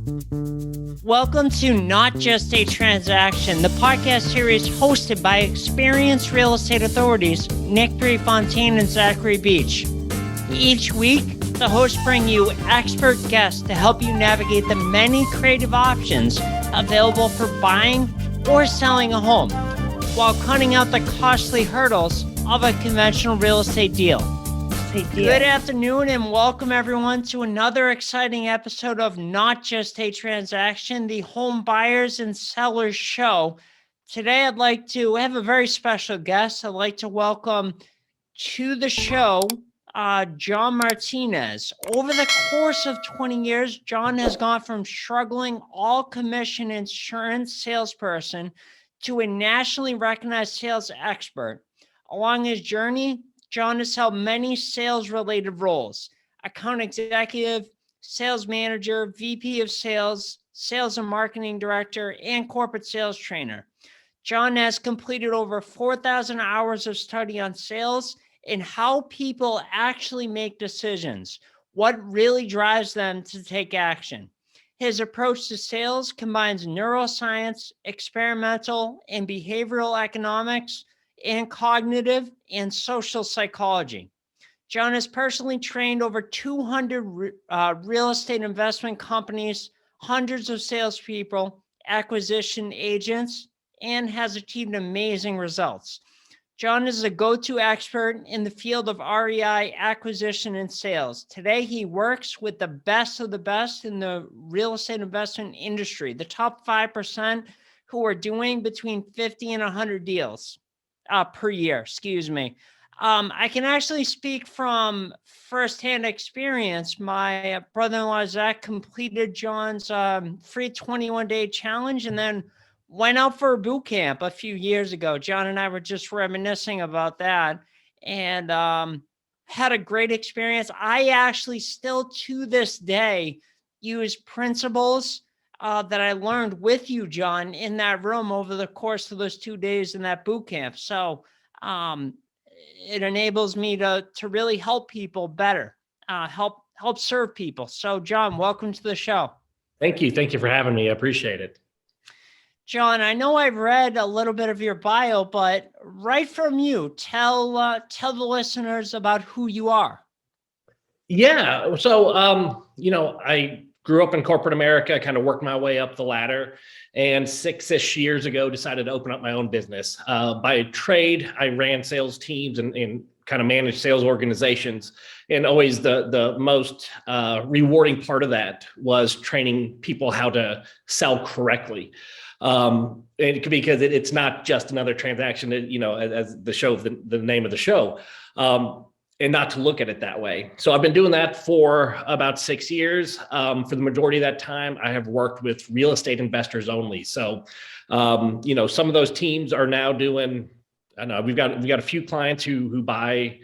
Welcome to Not Just a Transaction, the podcast series hosted by experienced real estate authorities Nick Prefontaine and Zachary Beach. Each week, the hosts bring you expert guests to help you navigate the many creative options available for buying or selling a home, while cutting out the costly hurdles of a conventional real estate deal. Good afternoon and welcome everyone to another exciting episode of Not Just a Transaction, the home buyers and sellers show. Today I'd like to have a very special guest. I'd like to welcome to the show John Martinez. Over the course of 20 years, John has gone from struggling all-commission insurance salesperson to a nationally recognized sales expert. Along his journey, John has held many sales-related roles: account executive, sales manager, VP of sales, sales and marketing director, and corporate sales trainer. John has completed over 4,000 hours of study on sales and how people actually make decisions, what really drives them to take action. His approach to sales combines neuroscience, experimental, and behavioral economics, and cognitive and social psychology. John has personally trained over 200 real estate investment companies, hundreds of salespeople, acquisition agents, and has achieved amazing results. John is a go-to expert in the field of REI acquisition and sales. Today, he works with the best of the best in the real estate investment industry, the top 5% who are doing between 50 and 100 deals. Per year, I can actually speak from firsthand experience. My brother-in-law, Zach, completed John's free 21-day challenge and then went out for a boot camp a few years ago. John and I were just reminiscing about that and had a great experience. I actually still to this day use principles that I learned with you, John, in that room over the course of those 2 days in that boot camp. So it enables me to really help people better, help serve people. So John, welcome to the show. Thank you. Thank you for having me. I appreciate it. John, I know I've read a little bit of your bio, but right from you, tell the listeners about who you are. Yeah. So, I grew up in corporate America, kind of worked my way up the ladder, and 6-ish years ago decided to open up my own business. By trade, I ran sales teams and kind of managed sales organizations. And always the most rewarding part of that was training people how to sell correctly. Because it's not just another transaction, as the show, the name of the show. And not to look at it that way. So I've been doing that for about 6 years. For the majority of that time, I have worked with real estate investors only. So, some of those teams are now doing, I know we've got a few clients who buy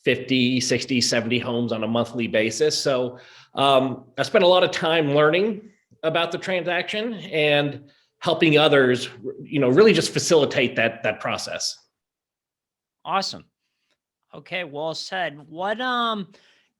50, 60, 70 homes on a monthly basis. So I spent a lot of time learning about the transaction and helping others, really just facilitate that process. Awesome. Okay, well said. What now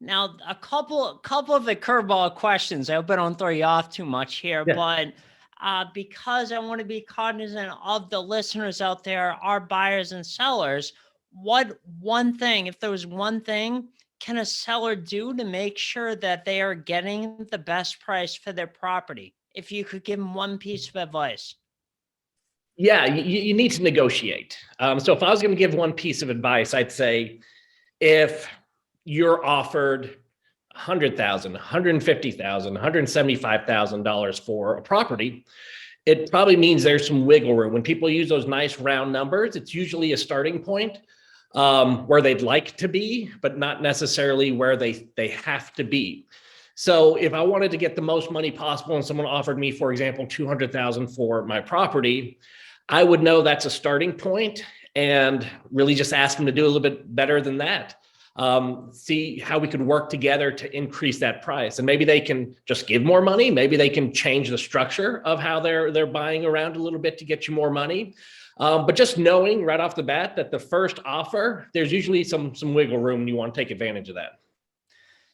a couple of the curveball questions. I hope I don't throw you off too much here, yeah. But because I want to be cognizant of the listeners out there, our buyers and sellers, what one thing, if there was one thing, can a seller do to make sure that they are getting the best price for their property? If you could give them one piece of advice. Yeah, you need to negotiate. So if I was going to give one piece of advice, I'd say if you're offered $100,000, $150,000, $175,000 for a property, it probably means there's some wiggle room. When people use those nice round numbers, it's usually a starting point where they'd like to be, but not necessarily where they have to be. So if I wanted to get the most money possible and someone offered me, for example, $200,000 for my property, I would know that's a starting point and really just ask them to do a little bit better than that. See how we could work together to increase that price. And maybe they can just give more money. Maybe they can change the structure of how they're buying around a little bit to get you more money. But just knowing right off the bat that the first offer, there's usually some wiggle room and you want to take advantage of that.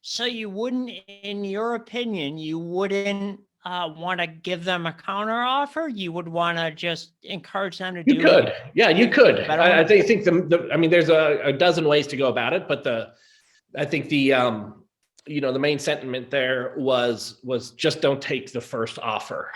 So you wouldn't, in your opinion, you wouldn't want to give them a counter offer? You would want to just encourage them to You could. Yeah, you could. I think I mean, there's a dozen ways to go about it, but I think the main sentiment there was just don't take the first offer.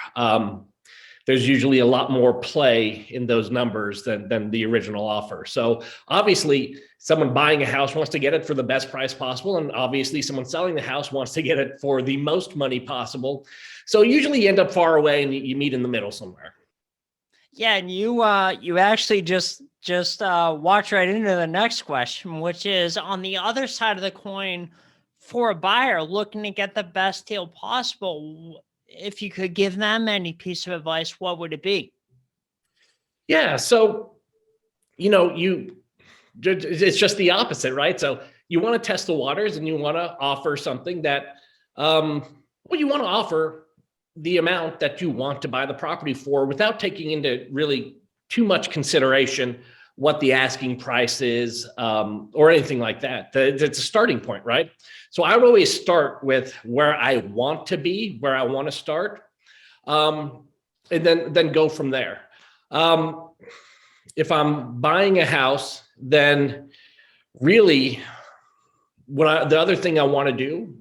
There's usually a lot more play in those numbers than the original offer. So obviously someone buying a house wants to get it for the best price possible. And obviously someone selling the house wants to get it for the most money possible. So usually you end up far away and you meet in the middle somewhere. Yeah. And you actually just walked right into the next question, which is on the other side of the coin for a buyer looking to get the best deal possible. If you could give them any piece of advice, what would it be? Yeah. So, it's just the opposite, right? So you want to test the waters and you want to offer something that, you want to offer the amount that you want to buy the property for without taking into really too much consideration what the asking price is, or anything like that. It's a starting point, right? So I would always start with where I want to be, where I want to start, and then go from there. If I'm buying a house, then really the other thing I want to do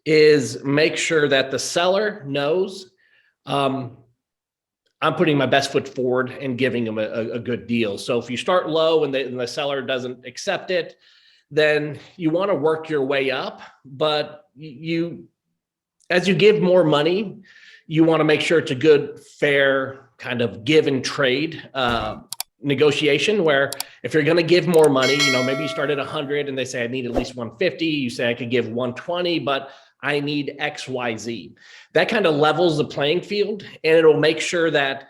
is make sure that the seller knows I'm putting my best foot forward and giving them a good deal. So if you start low and the seller doesn't accept it, then you want to work your way up. But as you give more money, you want to make sure it's a good, fair kind of give and trade negotiation, where if you're going to give more money, maybe you start at 100 and they say, I need at least 150. You say, I could give 120, but I need X, Y, Z. That kind of levels the playing field, and it'll make sure that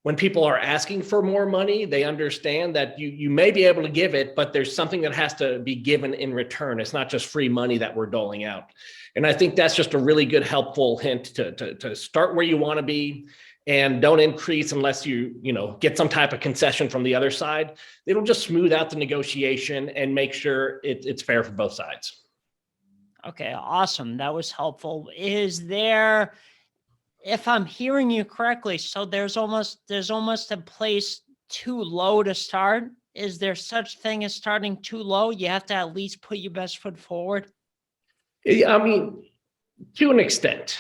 when people are asking for more money, they understand that you may be able to give it, but there's something that has to be given in return. It's not just free money that we're doling out. And I think that's just a really good, helpful hint to start where you want to be, and don't increase unless you get some type of concession from the other side. It'll just smooth out the negotiation and make sure it's fair for both sides. Okay, awesome. That was helpful. Is there, if I'm hearing you correctly, so there's almost a place too low to start? Is there such thing as starting too low? You have to at least put your best foot forward? I mean, to an extent.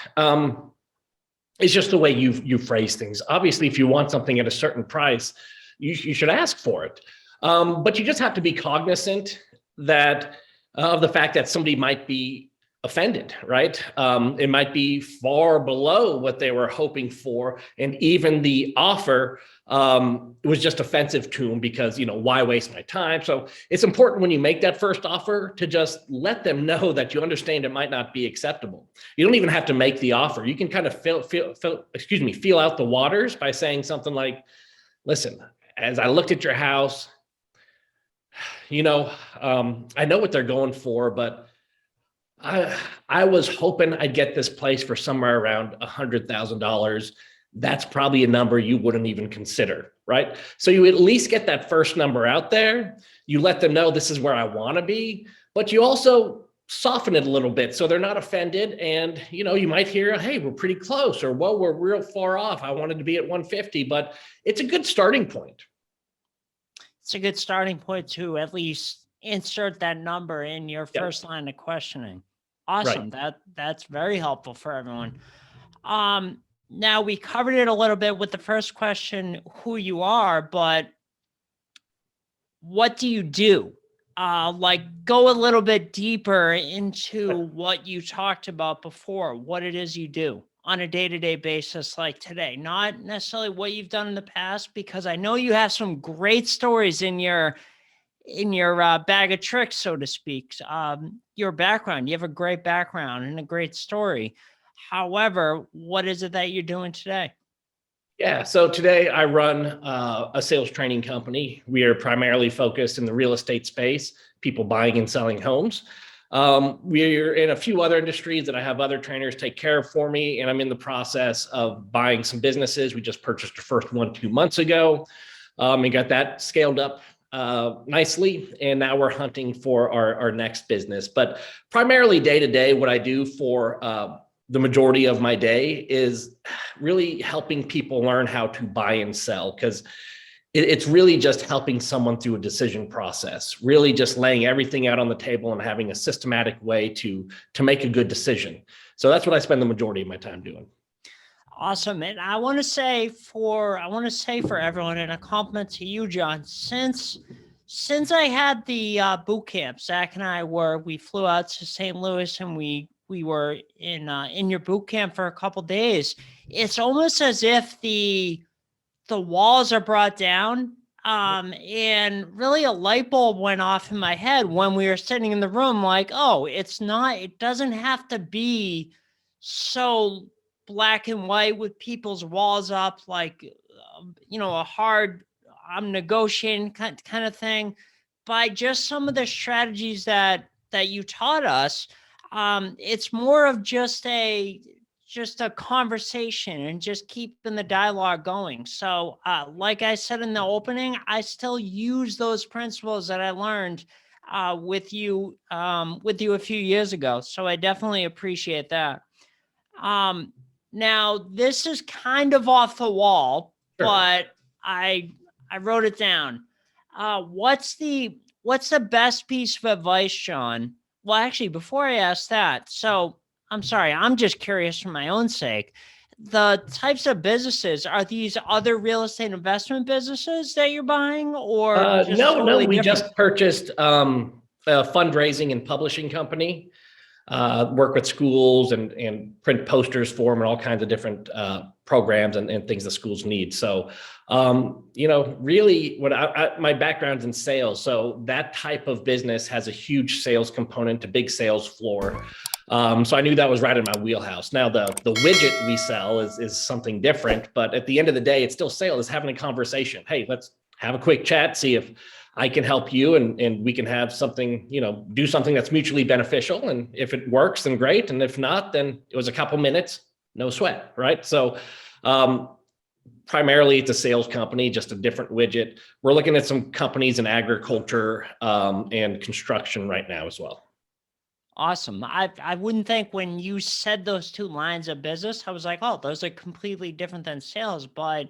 It's just the way you phrase things. Obviously, if you want something at a certain price, you should ask for it. But you just have to be cognizant of the fact that somebody might be offended, right? It might be far below what they were hoping for. And even the offer was just offensive to them because, why waste my time? So it's important when you make that first offer to just let them know that you understand it might not be acceptable. You don't even have to make the offer. You can kind of feel out the waters by saying something like, listen, as I looked at your house, I know what they're going for, but I was hoping I'd get this place for somewhere around $100,000. That's probably a number you wouldn't even consider, right? So you at least get that first number out there. You let them know this is where I want to be, but you also soften it a little bit so they're not offended. And, you might hear, hey, we're pretty close, or, whoa, we're real far off. I wanted to be at 150, but it's a good starting point. It's a good starting point to at least insert that number in your first line of questioning. Awesome. Right. That's very helpful for everyone. Now we covered it a little bit with the first question, who you are, but what do you do? Go a little bit deeper into what you talked about before, what it is you do on a day-to-day basis like today, not necessarily what you've done in the past, because I know you have some great stories in your bag of tricks, so to speak. Your background, you have a great background and a great story. However, what is it that you're doing today? Yeah, so today I run a sales training company. We are primarily focused in the real estate space, people buying and selling homes. We're in a few other industries that I have other trainers take care of for me, and I'm in the process of buying some businesses. We just purchased our first one 2 months ago, and got that scaled up nicely. And now we're hunting for our next business. But primarily day to day, what I do for the majority of my day is really helping people learn how to buy and sell, because it's really just helping someone through a decision process, really just laying everything out on the table and having a systematic way to make a good decision. So that's what I spend the majority of my time doing. Awesome. And I want to say for everyone, and a compliment to you, John, since I had the boot camp, Zach and we flew out to St. Louis, and we were in your boot camp for a couple days. It's almost as if the walls are brought down. And really a light bulb went off in my head when we were sitting in the room, like, oh, it doesn't have to be so black and white with people's walls up, like, a hard, I'm negotiating kind of thing. By just some of the strategies that you taught us, it's more of just a conversation and just keeping the dialogue going. So, like I said in the opening, I still use those principles that I learned with you a few years ago. So I definitely appreciate that. Now this is kind of off the wall, sure, but I wrote it down. What's the best piece of advice, John? Well, actually, before I ask that, so I'm sorry, I'm just curious for my own sake. The types of businesses, are these other real estate investment businesses that you're buying, or no, we just purchased a fundraising and publishing company, work with schools and print posters for them and all kinds of different programs and things that schools need. So, really what my background's in sales. So that type of business has a huge sales component, a big sales floor. So I knew that was right in my wheelhouse. Now the widget we sell is something different, but at the end of the day, it's still sales. It's having a conversation. Hey, let's have a quick chat, see if I can help you and we can have something, do something that's mutually beneficial. And if it works, then great. And if not, then it was a couple minutes, no sweat, right? So primarily it's a sales company, just a different widget. We're looking at some companies in agriculture and construction right now as well. Awesome. I wouldn't think when you said those two lines of business, I was like, oh, those are completely different than sales. But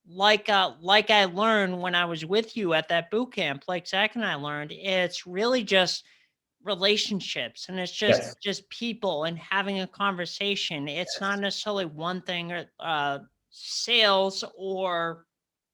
like I learned when I was with you at that boot camp, like Zach and I learned, it's really just relationships, and it's just people and having a conversation. It's not necessarily one thing, or sales or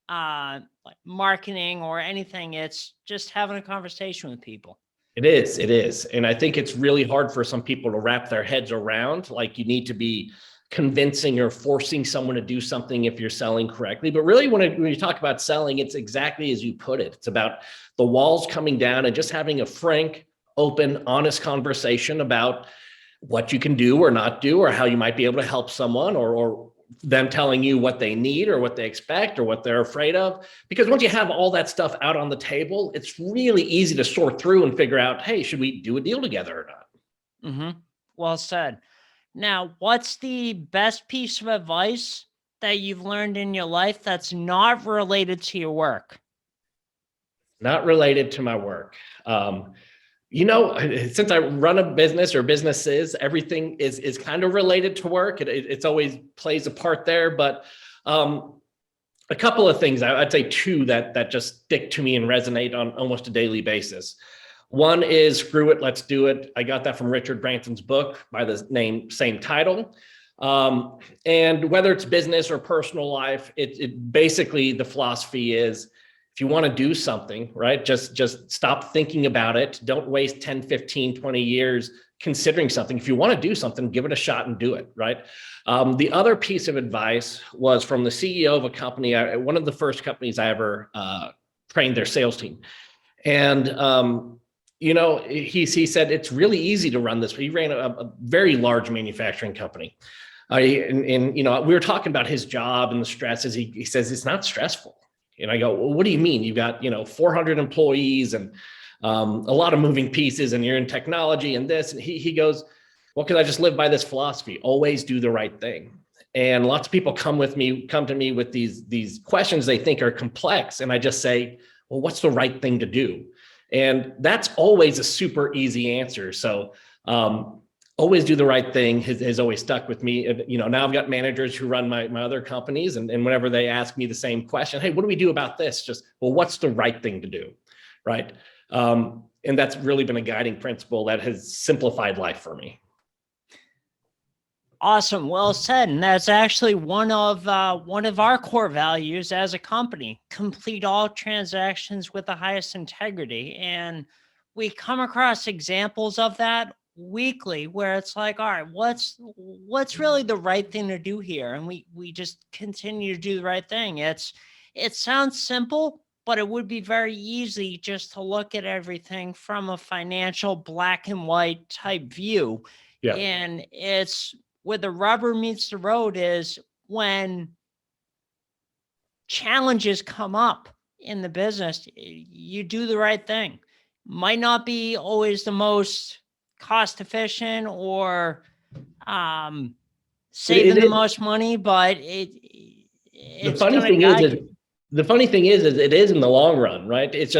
like marketing or anything. It's just having a conversation with people. It is. And I think it's really hard for some people to wrap their heads around, like you need to be convincing or forcing someone to do something if you're selling correctly. But really when you talk about selling, it's exactly as you put it. It's about the walls coming down and just having a frank, open, honest conversation about what you can do or not do, or how you might be able to help someone, or them telling you what they need or what they expect or what they're afraid of. Because once you have all that stuff out on the table, it's really easy to sort through and figure out, hey, should we do a deal together or not? Mm-hmm. Well said. Now, what's the best piece of advice that you've learned in your life that's not related to your work? Not related to my work. Since I run a business or businesses, everything is kind of related to work. It's always plays a part there, but a couple of things, I'd say two that just stick to me and resonate on almost a daily basis. One is screw it, let's do it. I got that from Richard Branson's book by the same title. And whether it's business or personal life, it basically, the philosophy is, if you want to do something, right, just stop thinking about it. Don't waste 10, 15, 20 years considering something. If you want to do something, give it a shot and do it, right? The other piece of advice was from the CEO of a company, one of the first companies I ever trained their sales team. And, he said, it's really easy to run this. He ran a very large manufacturing company. We were talking about his job and the stresses. He says, it's not stressful. And I go, well, what do you mean? You've got, 400 employees and a lot of moving pieces, and you're in technology and this. And he goes, well, because I just live by this philosophy, always do the right thing. And lots of people come to me with these questions they think are complex. And I just say, well, what's the right thing to do? And that's always a super easy answer. So always do the right thing has always stuck with me. Now I've got managers who run my other companies, and whenever they ask me the same question, hey, what do we do about this? Just, well, what's the right thing to do, right? And that's really been a guiding principle that has simplified life for me. Awesome. Well said. And that's actually one of our core values as a company: complete all transactions with the highest integrity. And we come across examples of that weekly, where it's like, all right, what's really the right thing to do here? And we just continue to do the right thing. It sounds simple, but it would be very easy just to look at everything from a financial black and white type view. Yeah. And it's where the rubber meets the road is when challenges come up in the business, you do the right thing. Might not be always the most cost efficient or saving the most money, but the funny thing is it is in the long run, right? It's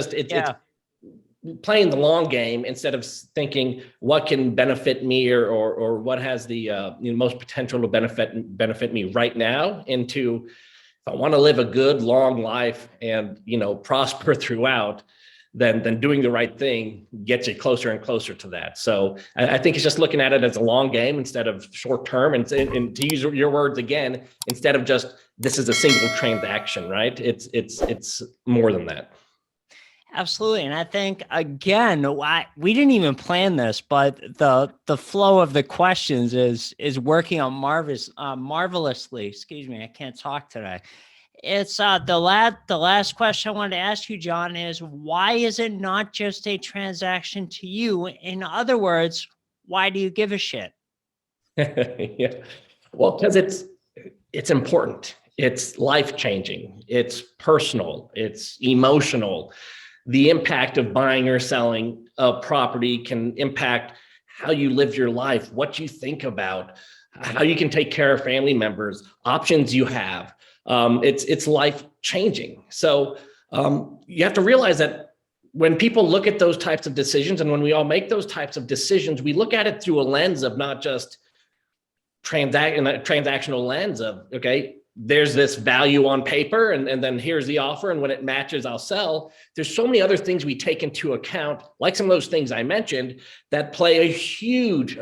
playing the long game instead of thinking what can benefit me or what has the most potential to benefit me right now, into if I want to live a good long life and prosper throughout, then doing the right thing gets you closer and closer to that. So I think it's just looking at it as a long game instead of short term, and to use your words again, instead of just this is a single transaction, right? It's more than that. Absolutely. And I think, again, we didn't even plan this, but the flow of the questions is working on marvelously. Excuse me, I can't talk today. It's the last question I wanted to ask you, John, is why is it not just a transaction to you? In other words, why do you give a shit? Yeah. Well, because it's important. It's life-changing. It's personal. It's emotional. The impact of buying or selling a property can impact how you live your life, what you think about, how you can take care of family members, options you have. It's life-changing. So you have to realize that when people look at those types of decisions, and when we all make those types of decisions, we look at it through a lens of not just transactional lens of, okay, there's this value on paper, and then here's the offer, and when it matches, I'll sell. There's so many other things we take into account, like some of those things I mentioned, that play a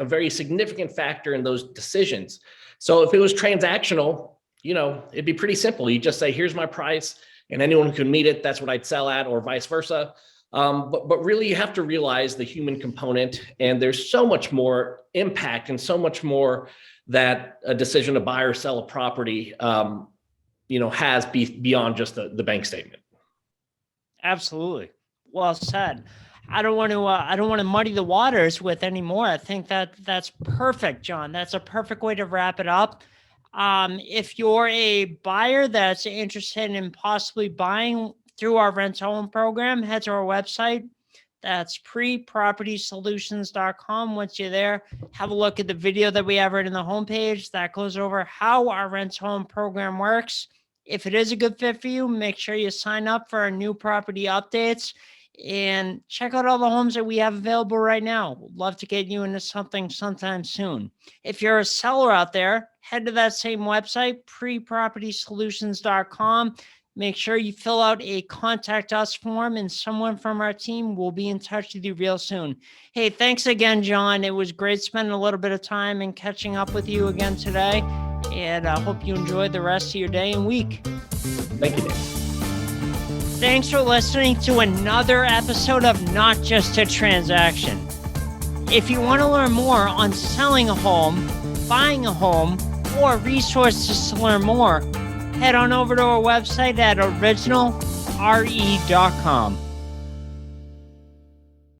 very significant factor in those decisions. So if it was transactional, it'd be pretty simple. You just say, here's my price, and anyone who can meet it, that's what I'd sell at, or vice versa. But really, you have to realize the human component, and there's so much more impact and so much more that a decision to buy or sell a property, has beyond just the bank statement. Absolutely. Well said. I don't want to muddy the waters with any more. I think that's perfect, John. That's a perfect way to wrap it up. If you're a buyer that's interested in possibly buying through our rent-to-own program, head to our website. That's prepropertysolutions.com. Once you're there, have a look at the video that we have right in the homepage that goes over how our rent-to-own program works. If it is a good fit for you, make sure you sign up for our new property updates and check out all the homes that we have available right now. We'd love to get you into something sometime soon. If you're a seller out there, head to that same website, prepropertysolutions.com. Make sure you fill out a contact us form, and someone from our team will be in touch with you real soon. Hey, thanks again, John. It was great spending a little bit of time and catching up with you again today. And I hope you enjoy the rest of your day and week. Thank you, Nick. Thanks for listening to another episode of Not Just a Transaction. If you want to learn more on selling a home, buying a home, or resources to learn more, head on over to our website at originalre.com.